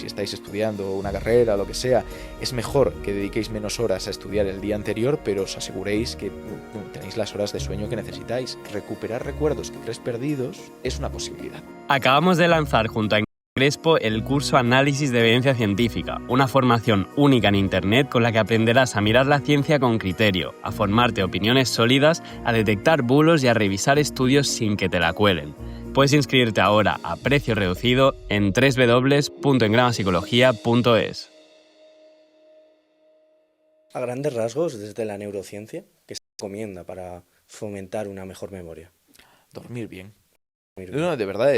si estáis estudiando una carrera o lo que sea, es mejor que dediquéis menos horas a estudiar el día anterior, pero os aseguréis que tenéis las horas de sueño que necesitáis. Recuperar recuerdos que crees perdidos es una posibilidad. Acabamos de lanzar junto a Crespo el curso Análisis de Evidencia Científica, una formación única en Internet con la que aprenderás a mirar la ciencia con criterio, a formarte opiniones sólidas, a detectar bulos y a revisar estudios sin que te la cuelen. Puedes inscribirte ahora a precio reducido en www.engramapsicología.es. A grandes rasgos, desde la neurociencia, ¿qué se recomienda para fomentar una mejor memoria? Dormir bien. No, de verdad,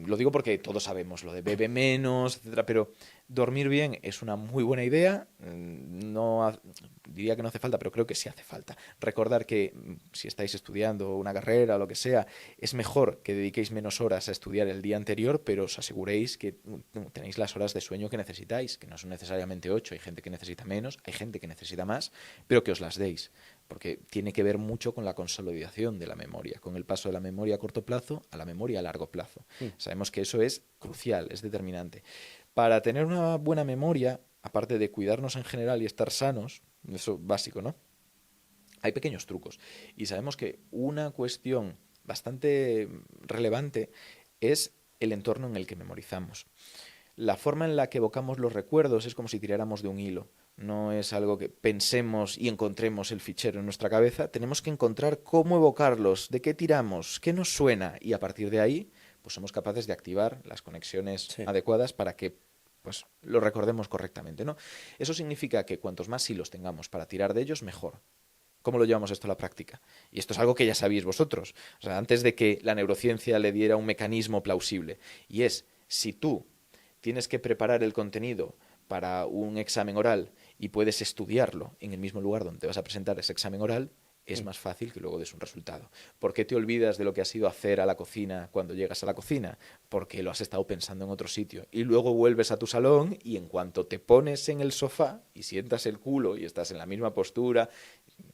lo digo porque todos sabemos lo de bebe menos, etcétera, pero dormir bien es una muy buena idea. No diría que no hace falta, pero creo que sí hace falta. Recordar que si estáis estudiando una carrera o lo que sea, es mejor que dediquéis menos horas a estudiar el día anterior, pero os aseguréis que tenéis las horas de sueño que necesitáis, que no son necesariamente 8, hay gente que necesita menos, hay gente que necesita más, pero que os las deis, porque tiene que ver mucho con la consolidación de la memoria, con el paso de la memoria a corto plazo a la memoria a largo plazo. Sabemos que eso es crucial, es determinante. Para tener una buena memoria, aparte de cuidarnos en general y estar sanos, eso básico, ¿no? Hay pequeños trucos. Y sabemos que una cuestión bastante relevante es el entorno en el que memorizamos. La forma en la que evocamos los recuerdos es como si tiráramos de un hilo. No es algo que pensemos y encontremos el fichero en nuestra cabeza. Tenemos que encontrar cómo evocarlos, de qué tiramos, qué nos suena, y a partir de ahí pues somos capaces de activar las conexiones adecuadas para que pues lo recordemos correctamente, ¿no? Eso significa que cuantos más hilos tengamos para tirar de ellos, mejor. ¿Cómo lo llevamos esto a la práctica? Y esto es algo que ya sabéis vosotros. O sea, antes de que la neurociencia le diera un mecanismo plausible. Y es, si tú tienes que preparar el contenido para un examen oral y puedes estudiarlo en el mismo lugar donde te vas a presentar ese examen oral, es más fácil que luego des un resultado. ¿Por qué te olvidas de lo que has ido a hacer a la cocina cuando llegas a la cocina? Porque lo has estado pensando en otro sitio. Y luego vuelves a tu salón y en cuanto te pones en el sofá y sientas el culo y estás en la misma postura,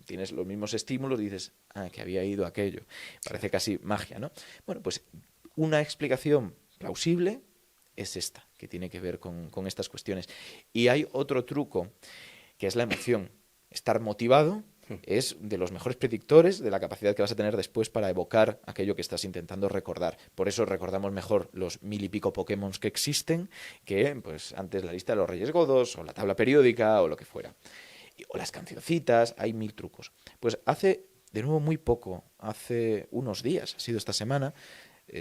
tienes los mismos estímulos, dices, que había ido a aquello. Parece casi magia, ¿no? Bueno, pues una explicación plausible es esta, que tiene que ver con estas cuestiones. Y hay otro truco, que es la emoción. Estar motivado es de los mejores predictores de la capacidad que vas a tener después para evocar aquello que estás intentando recordar. Por eso recordamos mejor los 1000 y pico Pokémon que existen que pues antes la lista de los Reyes Godos o la tabla periódica o lo que fuera. O las cancioncitas, hay 1000 trucos. Pues hace, de nuevo muy poco, hace unos días, ha sido esta semana,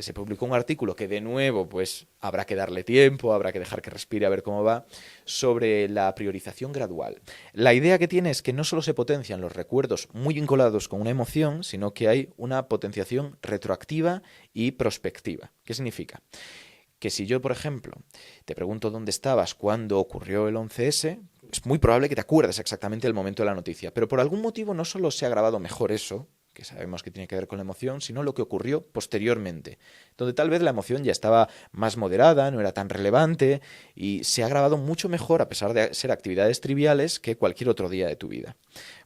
se publicó un artículo que de nuevo pues habrá que darle tiempo, habrá que dejar que respire a ver cómo va, sobre la priorización gradual. La idea que tiene es que no solo se potencian los recuerdos muy vinculados con una emoción, sino que hay una potenciación retroactiva y prospectiva. ¿Qué significa? Que si yo, por ejemplo, te pregunto dónde estabas cuando ocurrió el 11S, es muy probable que te acuerdes exactamente del momento de la noticia, pero por algún motivo no solo se ha grabado mejor eso, que sabemos que tiene que ver con la emoción, sino lo que ocurrió posteriormente, donde tal vez la emoción ya estaba más moderada, no era tan relevante, y se ha grabado mucho mejor, a pesar de ser actividades triviales, que cualquier otro día de tu vida.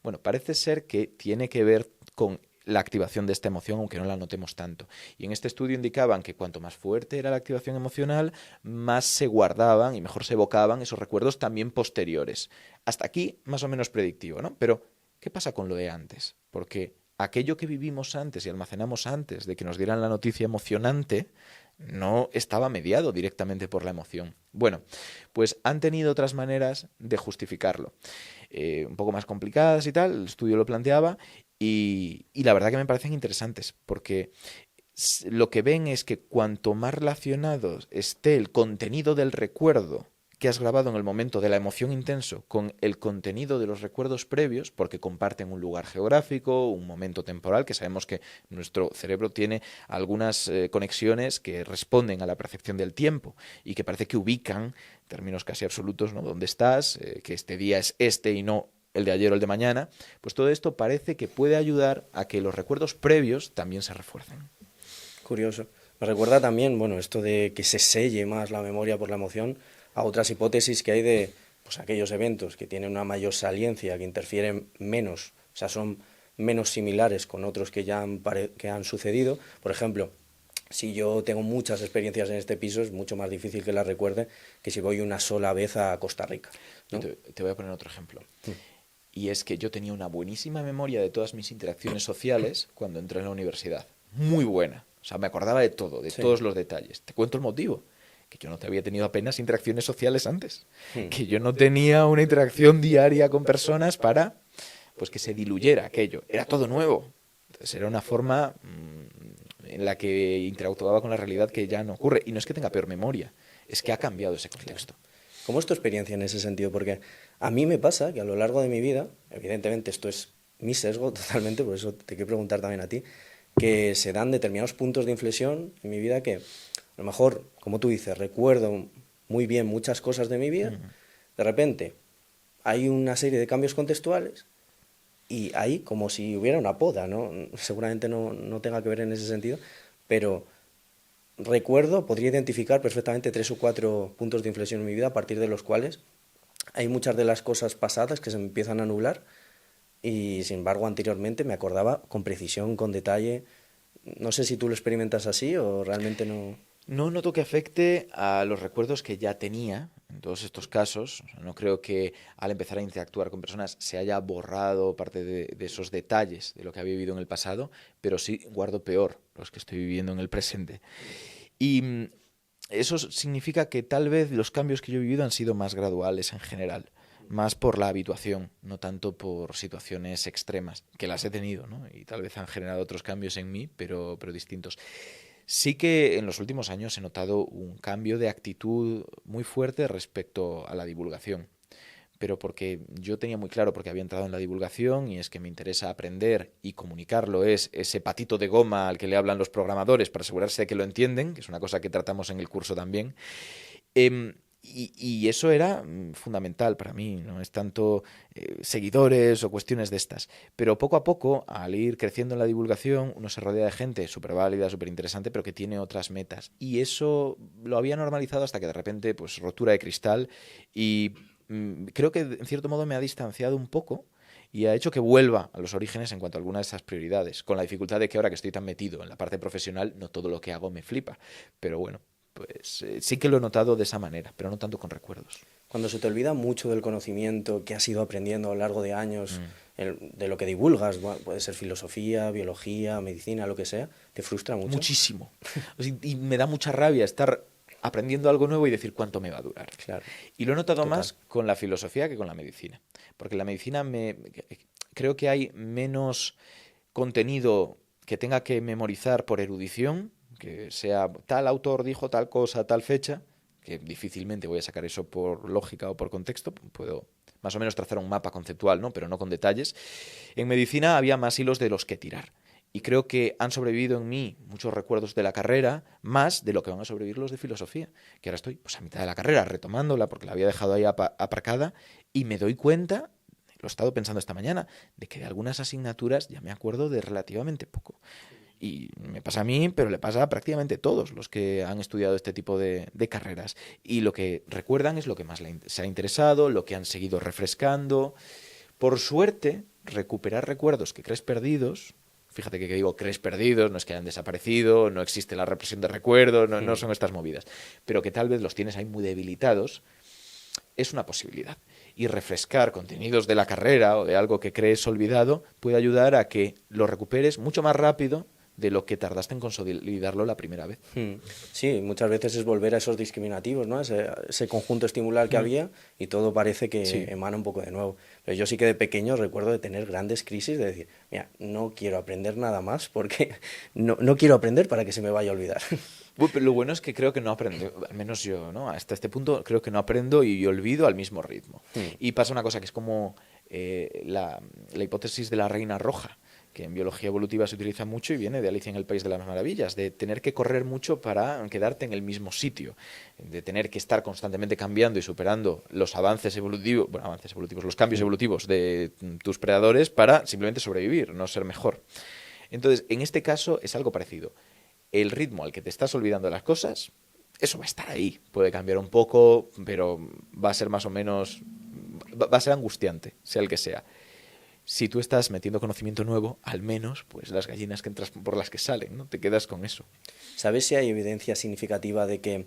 Bueno, parece ser que tiene que ver con la activación de esta emoción, aunque no la notemos tanto. Y en este estudio indicaban que cuanto más fuerte era la activación emocional, más se guardaban y mejor se evocaban esos recuerdos también posteriores. Hasta aquí, más o menos predictivo, ¿no? Pero, ¿qué pasa con lo de antes? Porque aquello que vivimos antes y almacenamos antes de que nos dieran la noticia emocionante no estaba mediado directamente por la emoción. Bueno, pues han tenido otras maneras de justificarlo. Un poco más complicadas y tal, el estudio lo planteaba y la verdad que me parecen interesantes porque lo que ven es que cuanto más relacionado esté el contenido del recuerdo que has grabado en el momento de la emoción intenso con el contenido de los recuerdos previos, porque comparten un lugar geográfico, un momento temporal, que sabemos que nuestro cerebro tiene algunas conexiones que responden a la percepción del tiempo y que parece que ubican, en términos casi absolutos, ¿no?, dónde estás, que este día es este y no el de ayer o el de mañana, pues todo esto parece que puede ayudar a que los recuerdos previos también se refuercen. Curioso. Me recuerda también, bueno, esto de que se selle más la memoria por la emoción, a otras hipótesis que hay de pues, aquellos eventos que tienen una mayor saliencia, que interfieren menos, o sea, son menos similares con otros que ya han sucedido. Por ejemplo, si yo tengo muchas experiencias en este piso, es mucho más difícil que las recuerde que si voy una sola vez a Costa Rica, ¿no? Te voy a poner otro ejemplo. Mm. Y es que yo tenía una buenísima memoria de todas mis interacciones sociales cuando entré en la universidad. Muy buena. O sea, me acordaba de todo, de Sí. todos los detalles. Te cuento el motivo. Que yo no te había tenido apenas interacciones sociales antes. Que yo no tenía una interacción diaria con personas para pues que se diluyera aquello. Era todo nuevo. Entonces era una forma en la que interactuaba con la realidad que ya no ocurre. Y no es que tenga peor memoria, es que ha cambiado ese contexto. ¿Cómo es tu experiencia en ese sentido? Porque a mí me pasa que a lo largo de mi vida, evidentemente esto es mi sesgo totalmente, por eso te quiero preguntar también a ti, que se dan determinados puntos de inflexión en mi vida que a lo mejor, como tú dices, recuerdo muy bien muchas cosas de mi vida, de repente hay una serie de cambios contextuales y ahí como si hubiera una poda, ¿no? Seguramente no tenga que ver en ese sentido, pero recuerdo, podría identificar perfectamente 3 o 4 puntos de inflexión en mi vida a partir de los cuales hay muchas de las cosas pasadas que se me empiezan a nublar y sin embargo anteriormente me acordaba con precisión, con detalle. No sé si tú lo experimentas así o realmente no. No noto que afecte a los recuerdos que ya tenía en todos estos casos. O sea, no creo que al empezar a interactuar con personas se haya borrado parte de esos detalles de lo que había vivido en el pasado, pero sí guardo peor los que estoy viviendo en el presente. Y eso significa que tal vez los cambios que yo he vivido han sido más graduales en general, más por la habituación, no tanto por situaciones extremas, que las he tenido, ¿no? Y tal vez han generado otros cambios en mí, pero distintos. Sí que en los últimos años he notado un cambio de actitud muy fuerte respecto a la divulgación, pero porque yo tenía muy claro, porque había entrado en la divulgación y es que me interesa aprender y comunicarlo, es ese patito de goma al que le hablan los programadores para asegurarse de que lo entienden, que es una cosa que tratamos en el curso también. Y eso era fundamental para mí, no es tanto seguidores o cuestiones de estas, pero poco a poco, al ir creciendo en la divulgación, uno se rodea de gente súper válida, súper interesante, pero que tiene otras metas. Y eso lo había normalizado hasta que de repente, pues rotura de cristal y creo que en cierto modo me ha distanciado un poco y ha hecho que vuelva a los orígenes en cuanto a algunas de esas prioridades, con la dificultad de que ahora que estoy tan metido en la parte profesional, no todo lo que hago me flipa, pero bueno, pues sí que lo he notado de esa manera, pero no tanto con recuerdos. Cuando se te olvida mucho del conocimiento que has ido aprendiendo a lo largo de años, de lo que divulgas, bueno, puede ser filosofía, biología, medicina, lo que sea, ¿te frustra mucho? Muchísimo. O sea, y me da mucha rabia estar aprendiendo algo nuevo y decir cuánto me va a durar. Claro. Y lo he notado Total. más con la filosofía que con la medicina. Porque en la medicina creo que hay menos contenido que tenga que memorizar por erudición, que sea tal autor dijo tal cosa, tal fecha, que difícilmente voy a sacar eso por lógica o por contexto, puedo más o menos trazar un mapa conceptual, ¿no? Pero no con detalles. En medicina había más hilos de los que tirar. Y creo que han sobrevivido en mí muchos recuerdos de la carrera, más de lo que van a sobrevivir los de filosofía. Que ahora estoy pues, a mitad de la carrera, retomándola, porque la había dejado ahí aparcada, y me doy cuenta, lo he estado pensando esta mañana, de que de algunas asignaturas ya me acuerdo de relativamente poco. Y me pasa a mí, pero le pasa a prácticamente todos los que han estudiado este tipo de carreras. Y lo que recuerdan es lo que más se ha interesado, lo que han seguido refrescando. Por suerte, recuperar recuerdos que crees perdidos, fíjate que digo crees perdidos, no es que hayan desaparecido, no existe la represión de recuerdos, no son estas movidas, pero que tal vez los tienes ahí muy debilitados, es una posibilidad. Y refrescar contenidos de la carrera o de algo que crees olvidado puede ayudar a que lo recuperes mucho más rápido de lo que tardaste en consolidarlo la primera vez. Sí, muchas veces es volver a esos discriminativos, ¿no? Ese conjunto estimular que había y todo parece que Sí. emana un poco de nuevo. Pero yo sí que de pequeño recuerdo de tener grandes crisis, de decir, mira, no quiero aprender nada más porque no quiero aprender para que se me vaya a olvidar. Pero lo bueno es que creo que no aprendo, al menos yo, ¿no? Hasta este punto creo que no aprendo y olvido al mismo ritmo. Y pasa una cosa que es como la hipótesis de la reina roja, que en biología evolutiva se utiliza mucho y viene de Alicia en el País de las Maravillas, de tener que correr mucho para quedarte en el mismo sitio, de tener que estar constantemente cambiando y superando los avances evolutivos, los cambios evolutivos de tus predadores para simplemente sobrevivir, no ser mejor. Entonces, en este caso es algo parecido. El ritmo al que te estás olvidando de las cosas, eso va a estar ahí. Puede cambiar un poco, pero va a ser más o menos, va a ser angustiante, sea el que sea. si tú estás metiendo conocimiento nuevo, al menos pues las gallinas que entras por las que salen, ¿no? Te quedas con eso. ¿Sabes si hay evidencia significativa de que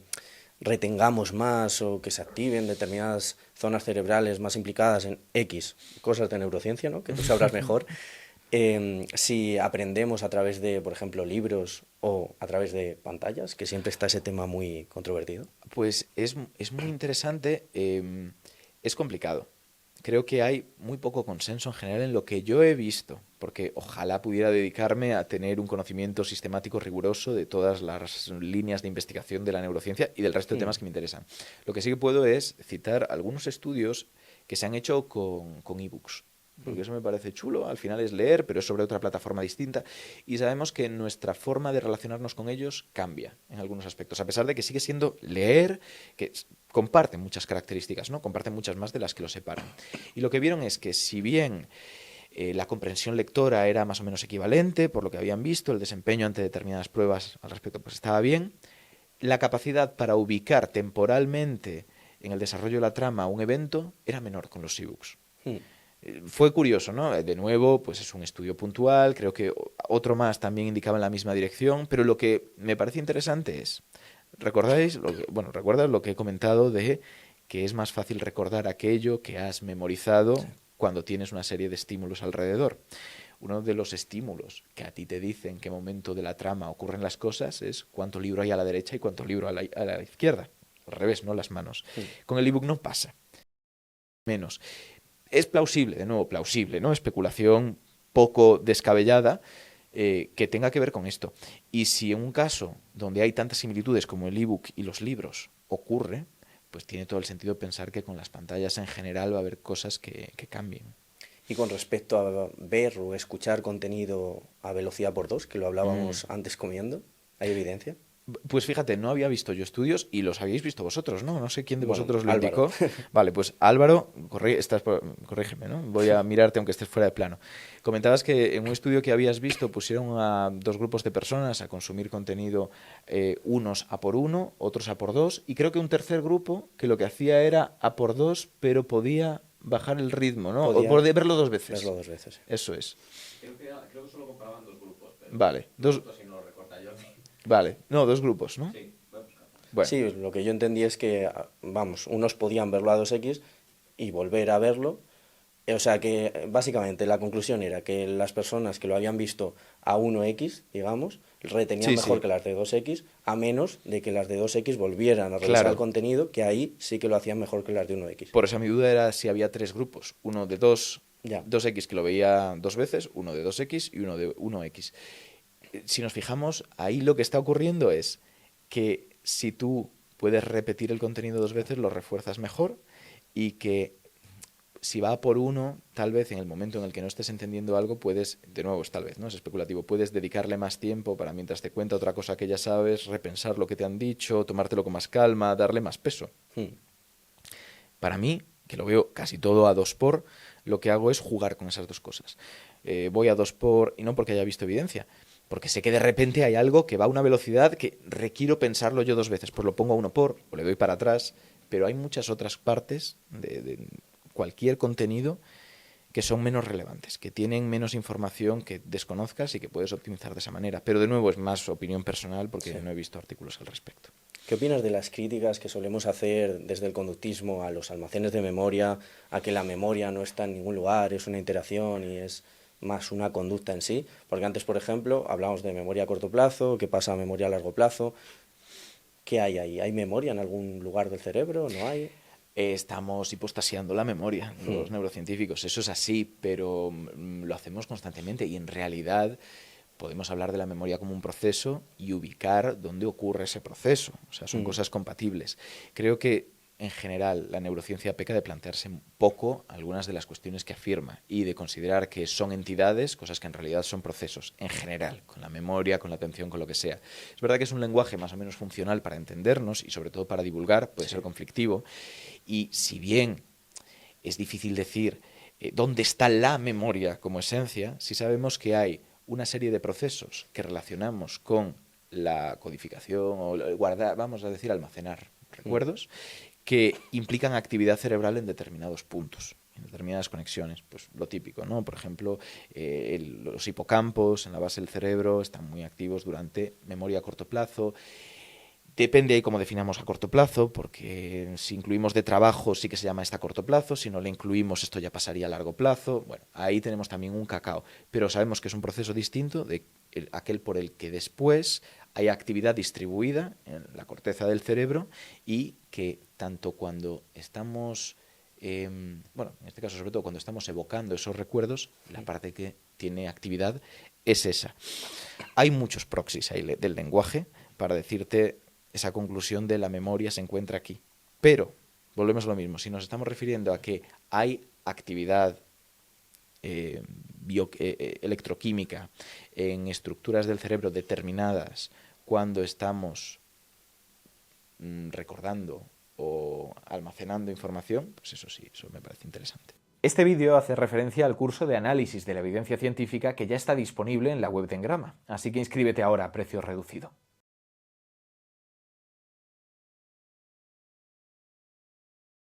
retengamos más o que se activen determinadas zonas cerebrales más implicadas en X cosas de neurociencia, ¿no? Que tú sabrás mejor, si aprendemos a través de, por ejemplo, libros o a través de pantallas, que siempre está ese tema muy controvertido? Pues es muy interesante, es complicado. Creo que hay muy poco consenso en general en lo que yo he visto, porque ojalá pudiera dedicarme a tener un conocimiento sistemático riguroso de todas las líneas de investigación de la neurociencia y del resto de temas que me interesan. Lo que sí que puedo es citar algunos estudios que se han hecho con ebooks, porque eso me parece chulo. Al final es leer, pero es sobre otra plataforma distinta, y sabemos que nuestra forma de relacionarnos con ellos cambia en algunos aspectos, a pesar de que sigue siendo leer, que comparten muchas características, ¿no? Comparten muchas más de las que lo separan. Y lo que vieron es que si bien la comprensión lectora era más o menos equivalente, por lo que habían visto, el desempeño ante determinadas pruebas al respecto pues estaba bien, la capacidad para ubicar temporalmente en el desarrollo de la trama un evento era menor con los ebooks. Fue curioso, ¿no? De nuevo, pues es un estudio puntual, creo que otro más también indicaba en la misma dirección, pero lo que me parece interesante es, ¿recordáis? ¿Recuerdas lo que he comentado de que es más fácil recordar aquello que has memorizado cuando tienes una serie de estímulos alrededor? Uno de los estímulos que a ti te dicen en qué momento de la trama ocurren las cosas es cuánto libro hay a la derecha y cuánto libro a la izquierda. Al revés, ¿no? Las manos. Con el ebook no pasa. Menos. Es plausible, de nuevo, plausible, ¿no? Especulación poco descabellada que tenga que ver con esto. Y si en un caso donde hay tantas similitudes como el ebook y los libros ocurre, pues tiene todo el sentido pensar que con las pantallas en general va a haber cosas que cambien. Y con respecto a ver o escuchar contenido a velocidad por dos, que lo hablábamos antes comiendo, ¿hay evidencia? Pues fíjate, no había visto yo estudios y los habéis visto vosotros, ¿no? No sé quién de vosotros lo Álvaro. indicó. Vale, pues Álvaro, corrígeme, ¿no? Voy a mirarte aunque estés fuera de plano. Comentabas que en un estudio que habías visto pusieron a dos grupos de personas a consumir contenido, unos a por uno, otros a por dos, y creo que un tercer grupo que lo que hacía era a por dos, pero podía bajar el ritmo, ¿no? O podía verlo dos veces. Verlo dos veces. Eso es. Creo que solo comparaban dos grupos. Pero vale, dos. Si no lo recorta yo. Vale, no, dos grupos, ¿no? Sí, voy a buscar. Bueno. Sí, lo que yo entendí es que, vamos, unos podían verlo a 2x y volver a verlo. O sea que básicamente la conclusión era que las personas que lo habían visto a 1x, digamos, retenían mejor que las de 2x, a menos de que las de 2x volvieran a revisar el contenido, que ahí sí que lo hacían mejor que las de 1x. Por eso mi duda era si había tres grupos, uno de 2x que lo veía dos veces, uno de 2x y uno de 1x. Si nos fijamos, ahí lo que está ocurriendo es que si tú puedes repetir el contenido dos veces, lo refuerzas mejor, y que si va por uno, tal vez en el momento en el que no estés entendiendo algo, puedes, de nuevo, tal vez, ¿no? Es especulativo, puedes dedicarle más tiempo para, mientras te cuenta otra cosa que ya sabes, repensar lo que te han dicho, tomártelo con más calma, darle más peso. Para mí, que lo veo casi todo a 2x, lo que hago es jugar con esas dos cosas. Voy a 2x, y no porque haya visto evidencia, porque sé que de repente hay algo que va a una velocidad que requiero pensarlo yo dos veces. Pues lo pongo a 1x o le doy para atrás, pero hay muchas otras partes de cualquier contenido que son menos relevantes, que tienen menos información que desconozcas y que puedes optimizar de esa manera. Pero de nuevo es más opinión personal porque no he visto artículos al respecto. ¿Qué opinas de las críticas que solemos hacer desde el conductismo a los almacenes de memoria, a que la memoria no está en ningún lugar, es una interacción y es más una conducta en sí? Porque antes, por ejemplo, hablamos de memoria a corto plazo, ¿qué pasa a memoria a largo plazo? ¿Qué hay ahí? ¿Hay memoria en algún lugar del cerebro? ¿No hay? Estamos hipostasiando la memoria, los neurocientíficos. Eso es así, pero lo hacemos constantemente y en realidad podemos hablar de la memoria como un proceso y ubicar dónde ocurre ese proceso. O sea, son cosas compatibles. Creo que en general la neurociencia peca de plantearse un poco algunas de las cuestiones que afirma y de considerar que son entidades, cosas que en realidad son procesos, en general, con la memoria, con la atención, con lo que sea. Es verdad que es un lenguaje más o menos funcional para entendernos y sobre todo para divulgar, puede ser conflictivo, y si bien es difícil decir dónde está la memoria como esencia, sí sabemos que hay una serie de procesos que relacionamos con la codificación o guardar, vamos a decir, almacenar recuerdos, que implican actividad cerebral en determinados puntos. en determinadas conexiones. Pues lo típico, ¿no? Por ejemplo, los hipocampos en la base del cerebro están muy activos durante memoria a corto plazo. Depende ahí cómo definamos a corto plazo, porque si incluimos de trabajo sí que se llama esto a corto plazo, si no le incluimos esto ya pasaría a largo plazo. Bueno, ahí tenemos también un cacao, pero sabemos que es un proceso distinto de aquel por el que después hay actividad distribuida en la corteza del cerebro y que tanto cuando estamos, bueno, en este caso sobre todo cuando estamos evocando esos recuerdos, la parte que tiene actividad es esa. Hay muchos proxies ahí del lenguaje para decirte esa conclusión de la memoria se encuentra aquí. Pero, volvemos a lo mismo, si nos estamos refiriendo a que hay actividad electroquímica en estructuras del cerebro determinadas cuando estamos recordando o almacenando información, pues eso sí, eso me parece interesante. Este vídeo hace referencia al curso de análisis de la evidencia científica que ya está disponible en la web de Engrama, así que inscríbete ahora a precio reducido.